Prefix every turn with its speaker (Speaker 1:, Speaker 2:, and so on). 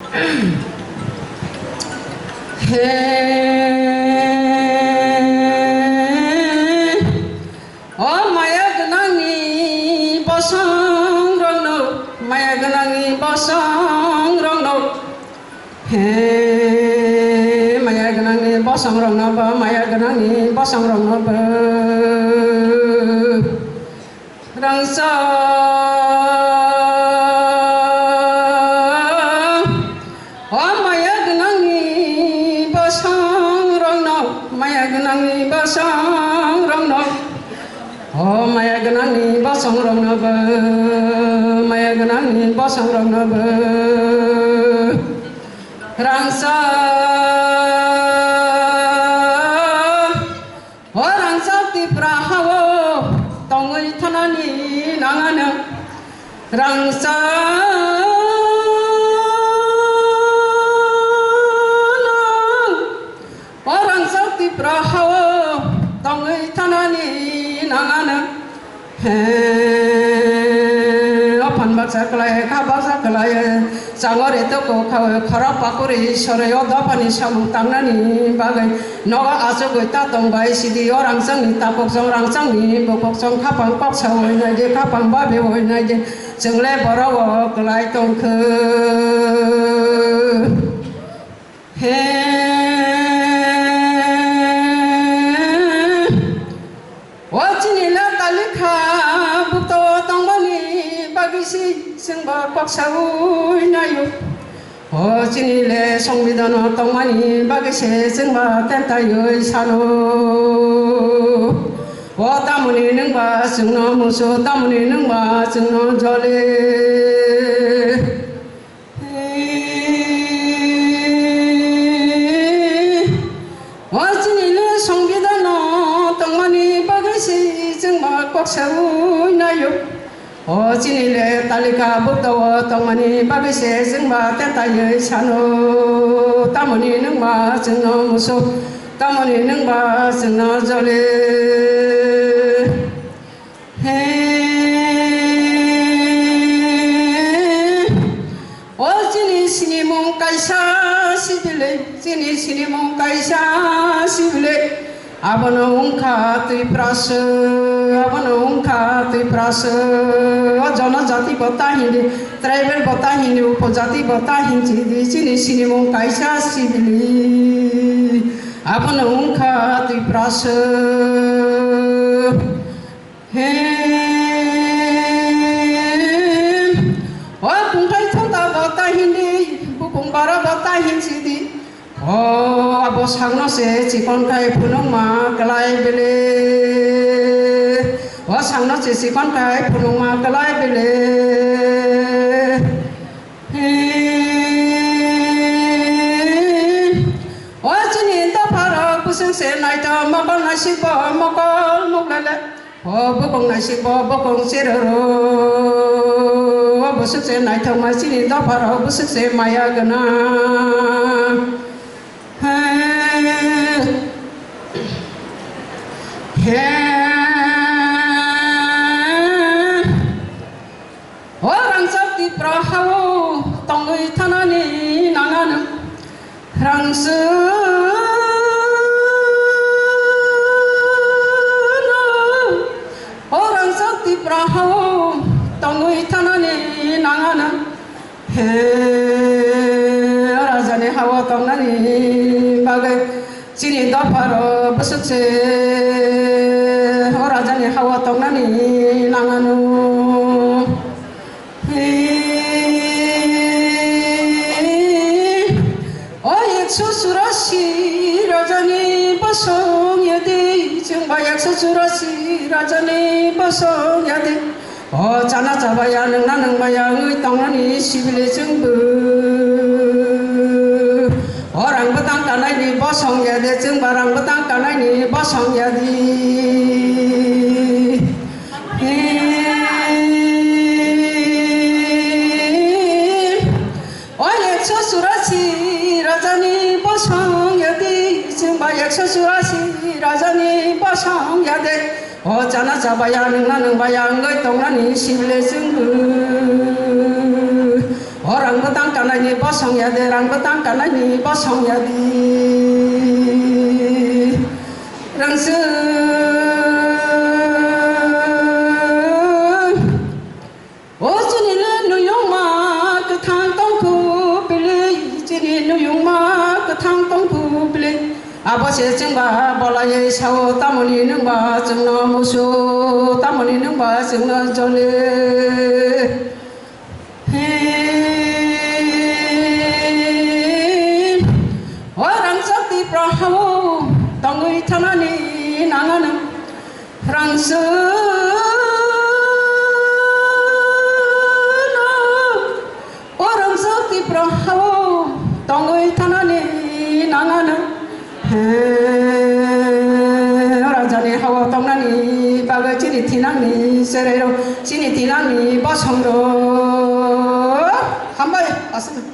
Speaker 1: Maya genangi bosong rono, maya genangi bosong rono. Maya genangi bosong rono ba, maya genangi bosong rono ba. Rangsa maya genangi bosong rono, maya genangi bosong rono. Maya genangi bosong rono ba, maya genangi bosong rono ba. Rangsa rangsa ti prahawo tongoi thanani nangana rangsa rangsa ti prahawo tongoi thanani nangana pan baksa kelai kabasa kelai sangor itu ko kharap pakuri sore yoda pani samung tangnani bagai noga aso goita tongbai sidi orang sang ta pok song rang sang ni pok song khapang pok song na je khapang ba be hoi na je jengle barawo kelai tong ke wajinila talikha bukto tongbani bagisi sengba paksaui nayu jinile songbidono tongmani bagisi sengba tentayu sano tamuni nengba sengno musu tamuni nengba sengno jole jinile songbidono tongmani bagisi sengba paksaui nayu jinile talika buktawa tongmani bagise sengba tentayu sano tamuni nengba sengno musu tamuni nengba sengno jole jini sini mong kaisa sibile jini sini mong kaisa sibile abano ungka tui prasa abano ungka tui prasa jana jati bata hindi tribal bata hindi upajati bata hindi jini sini mong kaisa sibili abano ungka tui prasa kungkai thonta bata hindi bukung bara bata hindi abo sangno se cikon kai punung ma kelai bele sangno se cikon kai punung ma kelai bele jini ta para pusing se nai ta makal nasi ba makal muklele bokong nasi ba bokong serero busuk se nai ta ma jini ta para busuk se maya gana orang sakti prahawo tongoi thanani nangana rangsa orang sakti prahawo tongoi thanani nangana rajane hawa tongnani bagai jini daparo besukse rajane hawa tongnani nanganu surasi rajani basong yadi jengbayak surasi rajani basong yadi jana jabaya nang bayang tongnani sibile jengbu orang betang tanai ni basong yadi jeng barang betang tanai ni basong yadi surasi rajani basong yadi jengbayak surasi rajani basong yadi jana jabaya nang bayang tongnani sibile jengbu orang betang kana ni bosong ya de rang betang kana ni bosong ya di rang se o chini le nu yong ma ka thang tong khu pele chini nu yong ma ka thang tong khu pele abo se ching ba bola ye sao tamoni nung ba chung no mu su tamoni nung ba chung no jole orang sakti prahawo tangui thanani nangana rangsa orang sakti prahawo tangui thanani nangana rajani hawa tangnani baga chini thinani serero chini thinani basongro hambai asna